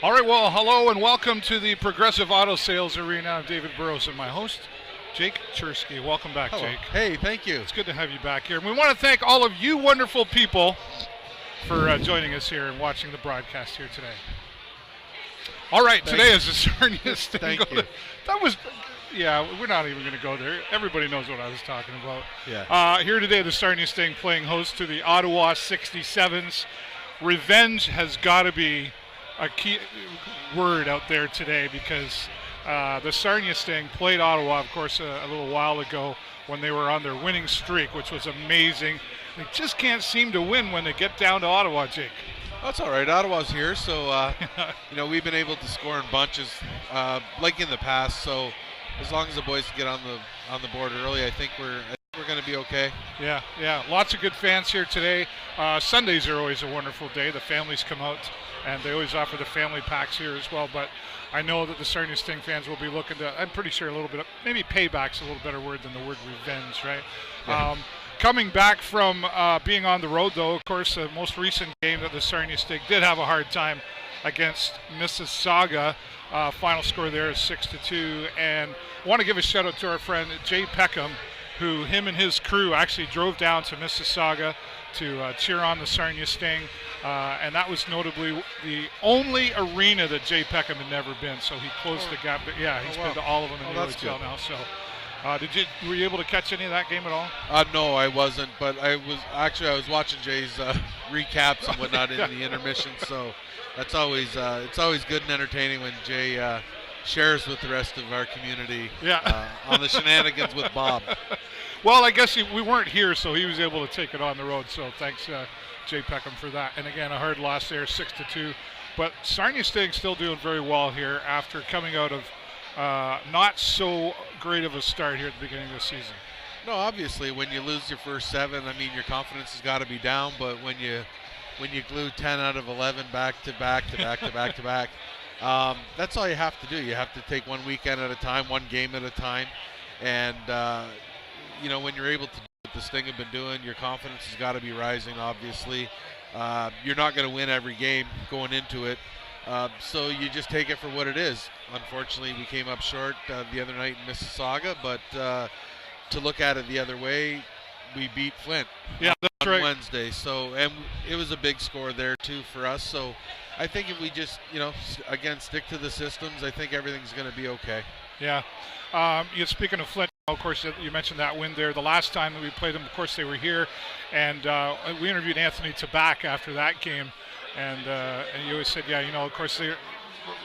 All right, well, hello and welcome to the Progressive Auto Sales Arena. I'm David Burrows and my host, Jake Chersky. Welcome back, Hello. Jake. Hey, thank you. It's good to have you back here. And we want to thank all of you wonderful people for joining us here and watching the broadcast here today. All right, today is the Sarnia Sting. Thank you. That was, yeah, we're not even going to go there. Everybody knows what I was talking about. Yeah. Here today, the Sarnia Sting playing host to the Ottawa 67s. Revenge has got to be a key word out there today because the Sarnia Sting played Ottawa, of course, a little while ago when they were on their winning streak, which was amazing. They just can't seem to win when they get down to Ottawa, Jake. That's all right. Ottawa's here, so we've been able to score in bunches like in the past. So as long as the boys get on the board early, I think we're going to be okay. Yeah. Lots of good fans here today. Sundays are always a wonderful day. The families come out, and they always offer the family packs here as well. But I know that the Sarnia Sting fans will be looking to, I'm pretty sure a little bit of, maybe payback's a little better word than the word revenge, right? Yeah. Coming back from being on the road, though, of course, the most recent game that the Sarnia Sting did have a hard time against Mississauga. Final score there is 6-2. And I want to give a shout out to our friend Jay Peckham, who him and his crew actually drove down to Mississauga to cheer on the Sarnia Sting. And that was notably the only arena that Jay Peckham had never been, so he closed the gap. Yeah, he's been to all of them in the OHL now. So, were you able to catch any of that game at all? No, I wasn't, but I was watching Jay's recaps and whatnot in the intermission. So that's always it's always good and entertaining when Jay shares with the rest of our community on the shenanigans with Bob. Well, I guess we weren't here, so he was able to take it on the road. So thanks, Jay Peckham, for that. And again, a hard loss there, 6-2. But Sarnia Sting still doing very well here after coming out of not so great of a start here at the beginning of the season. No, obviously, when you lose your first 7, I mean, your confidence has got to be down. But when you glue 10 out of 11 back to back, that's all you have to do. You have to take one weekend at a time, one game at a time, and when you're able to do what the Sting have been doing, your confidence has got to be rising. Obviously, you're not going to win every game going into it, so you just take it for what it is. Unfortunately, we came up short the other night in Mississauga, but to look at it the other way, we beat Flint on Wednesday. So, and it was a big score there too for us. So, I think if we just, again, stick to the systems, I think everything's going to be okay. Yeah. Speaking of Flint, of course, you mentioned that win there. The last time that we played them, of course, they were here, and we interviewed Anthony Tabak after that game, and he always said, of course, they've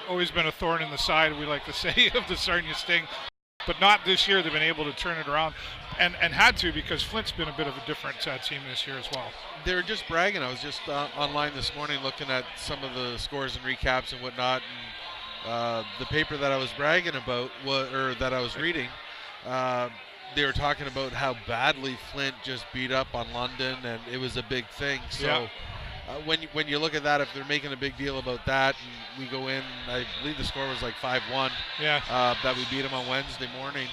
always been a thorn in the side, we like to say, of the Sarnia Sting, but not this year. They've been able to turn it around, and had to, because Flint's been a bit of a different team this year as well. They were just bragging. I was just online this morning looking at some of the scores and recaps and whatnot, and the paper that I was bragging about, that I was reading, they were talking about how badly Flint just beat up on London, and it was a big thing. So when you look at that, if they're making a big deal about that, and we go in, I believe the score was like 5-1, that we beat them on Wednesday morning,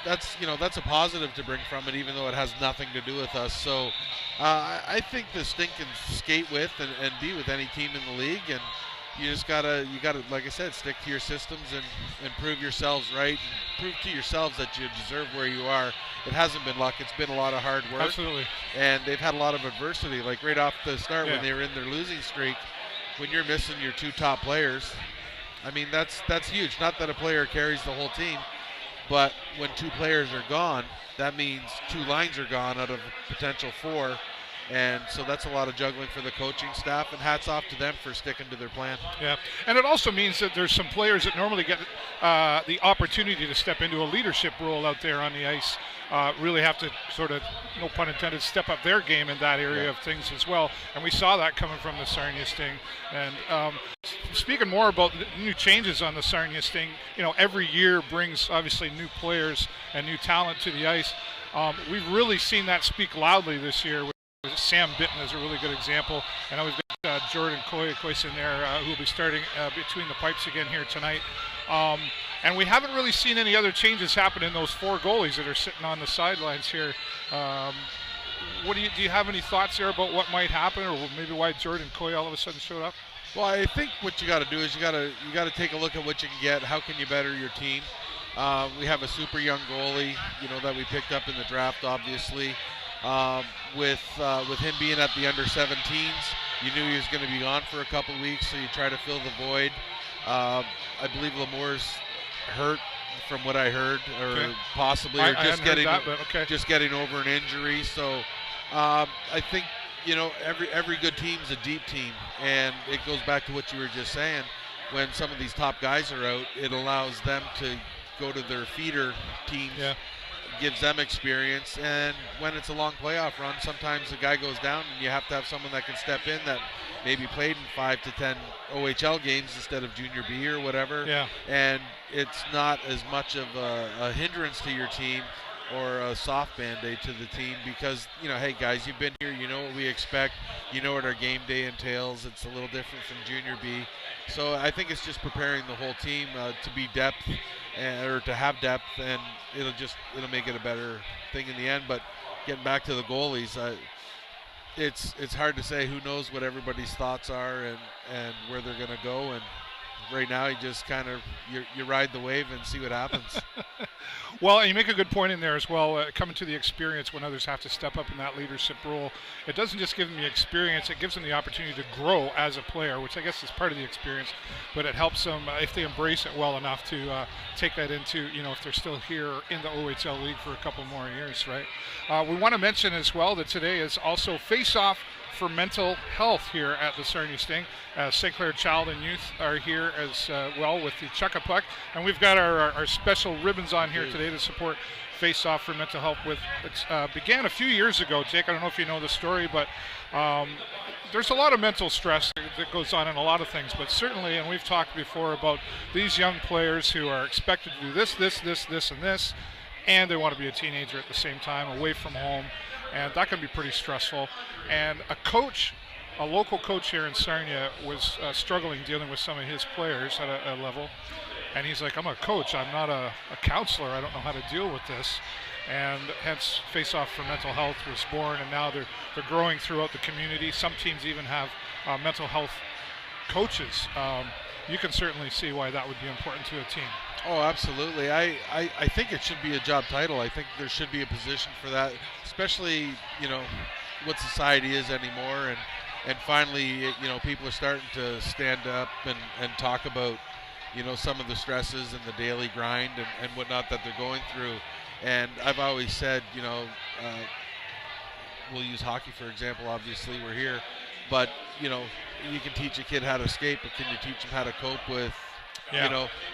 that's a positive to bring from it, even though it has nothing to do with us. So I think the Sting can skate with and be with any team in the league, and you gotta, like I said, stick to your systems and prove yourselves right, and prove to yourselves that you deserve where you are. It hasn't been luck; it's been a lot of hard work. Absolutely. And they've had a lot of adversity. Like right off the start, when they were in their losing streak, when you're missing your 2 top players, I mean that's huge. Not that a player carries the whole team, but when 2 players are gone, that means 2 lines are gone out of potential 4. And so that's a lot of juggling for the coaching staff, and hats off to them for sticking to their plan. Yeah, and it also means that there's some players that normally get the opportunity to step into a leadership role out there on the ice, really have to sort of, no pun intended, step up their game in that area of things as well. And we saw that coming from the Sarnia Sting. And speaking more about new changes on the Sarnia Sting, every year brings obviously new players and new talent to the ice. We've really seen that speak loudly this year. Sam Bitton is a really good example, and we've got Jordan Koyas in there who will be starting between the pipes again here tonight. And we haven't really seen any other changes happen in those 4 goalies that are sitting on the sidelines here. do you have any thoughts there about what might happen, or maybe why Jordan Coy all of a sudden showed up? Well, I think what you got to do is you got to take a look at what you can get. How can you better your team? We have a super young goalie, that we picked up in the draft, obviously. With him being at the under 17s, you knew he was going to be gone for a couple weeks, so you try to fill the void. I believe Lamour's hurt, from what I heard, or okay. possibly, or just getting over an injury. So I think every good team's a deep team, and it goes back to what you were just saying. When some of these top guys are out, it allows them to go to their feeder teams. Yeah. Gives them experience, and when it's a long playoff run, sometimes the guy goes down and you have to have someone that can step in that maybe played in 5 to 10 OHL games instead of junior B or whatever. Yeah. And it's not as much of a hindrance to your team or a soft band-aid to the team, because hey guys, you've been here, you know what we expect, you know what our game day entails. It's a little different from junior B. So I think it's just preparing the whole team to be depth, or to have depth, and it'll make it a better thing in the end. But getting back to the goalies, it's hard to say. Who knows what everybody's thoughts are and where they're going to go. And right now, you just kind of you ride the wave and see what happens. Well, and you make a good point in there as well, coming to the experience when others have to step up in that leadership role. It doesn't just give them the experience, it gives them the opportunity to grow as a player, which I guess is part of the experience, but it helps them, if they embrace it well enough, to take that into, if they're still here in the OHL League for a couple more years, right? We want to mention as well that today is also Face-Off for Mental Health here at the Sarnia Sting. St. Clair Child and Youth are here as well with the Chuck a Puck, and we've got our special ribbons on here today to support Face-Off for Mental Health. It began a few years ago, Jake. I don't know if you know the story, but there's a lot of mental stress that goes on in a lot of things, but certainly, and we've talked before about these young players who are expected to do this, and this, and they want to be a teenager at the same time, away from home. And that can be pretty stressful. And a local coach here in Sarnia was struggling dealing with some of his players at a level. And he's like, I'm a coach, I'm not a counselor, I don't know how to deal with this. And hence Face-Off for Mental Health was born, and now they're growing throughout the community. Some teams even have mental health coaches. You can certainly see why that would be important to a team. Oh, absolutely. I think it should be a job title. I think there should be a position for that, especially, what society is anymore. And finally, people are starting to stand up and talk about, some of the stresses and the daily grind and whatnot that they're going through. And I've always said, we'll use hockey, for example. Obviously, we're here. But, you can teach a kid how to skate, but can you teach him how to cope with,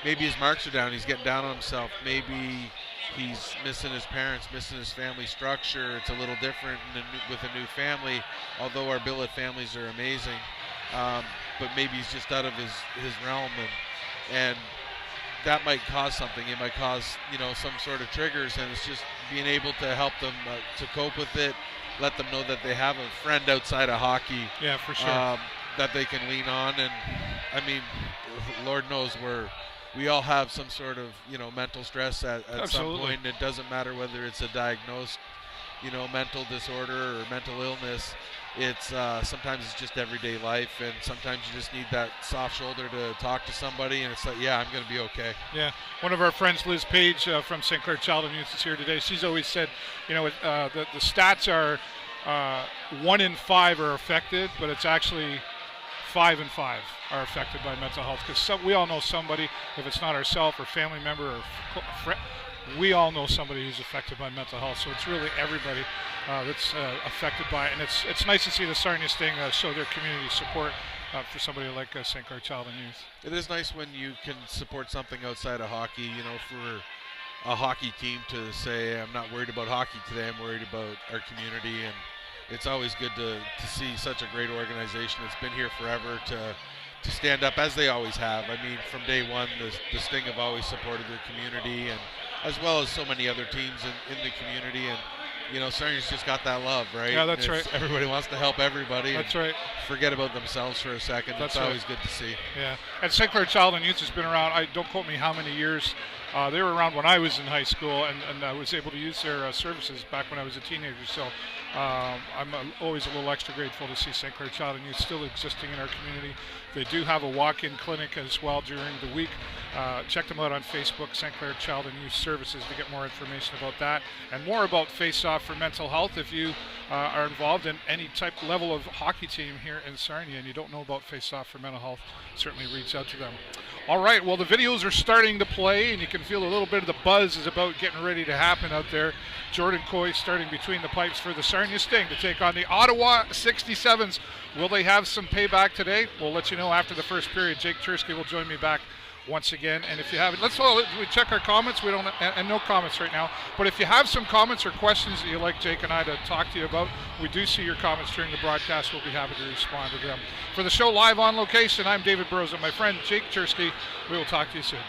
maybe his marks are down, he's getting down on himself. Maybe he's missing his parents, missing his family structure. It's a little different with a new family, although our billet families are amazing. But maybe he's just out of his realm, and that might cause something. It might cause, some sort of triggers, and it's just being able to help them to cope with it, let them know that they have a friend outside of hockey. Yeah, for sure. That they can lean on. And, I mean, Lord knows we all have some sort of, mental stress at some point. It doesn't matter whether it's a diagnosed, mental disorder or mental illness. It's sometimes it's just everyday life, and sometimes you just need that soft shoulder to talk to somebody, and it's like, yeah, I'm going to be okay. Yeah. One of our friends, Liz Page from St. Clair Child and Youth, is here today. She's always said, the stats are 1 in 5 are affected, but it's actually 5 in 5 are affected by mental health, because we all know somebody, if it's not ourselves or family member or friend, we all know somebody who's affected by mental health. So it's really everybody that's affected by it. And it's nice to see the Sarnia Sting show their community support for somebody like St. Clair Child and Youth. It is nice when you can support something outside of hockey, for a hockey team to say, I'm not worried about hockey today, I'm worried about our community. And it's always good to see such a great organization that's been here forever to stand up, as they always have. I mean, from day one, the Sting have always supported their community, and as well as so many other teams in the community. And, Sarnia's just got that love, right? Yeah, that's right. Everybody wants to help everybody. That's right. Forget about themselves for a second. That's always good to see. Yeah. And St. Clair Child and Youth has been around, don't quote me how many years, They were around when I was in high school, and I was able to use their services back when I was a teenager. So I'm always a little extra grateful to see St. Clair Child and Youth still existing in our community. They do have a walk-in clinic as well during the week. Check them out on Facebook, St. Clair Child and Youth Services, to get more information about that and more about Face Off for Mental Health. If you are involved in any type level of hockey team here in Sarnia and you don't know about Face Off for Mental Health, certainly reach out to them. All right, well, the videos are starting to play, and you can feel a little bit of the buzz is about getting ready to happen out there. Jordan Coy starting between the pipes for the Sarnia Sting to take on the Ottawa 67s. Will they have some payback today? We'll let you know after the first period. Jake Chersky will join me back once again. And if you haven't, we check our comments. We don't, and no comments right now. But if you have some comments or questions that you'd like Jake and I to talk to you about, we do see your comments during the broadcast. We'll be happy to respond to them. For the show live on location, I'm David Burrows and my friend Jake Chersky. We will talk to you soon.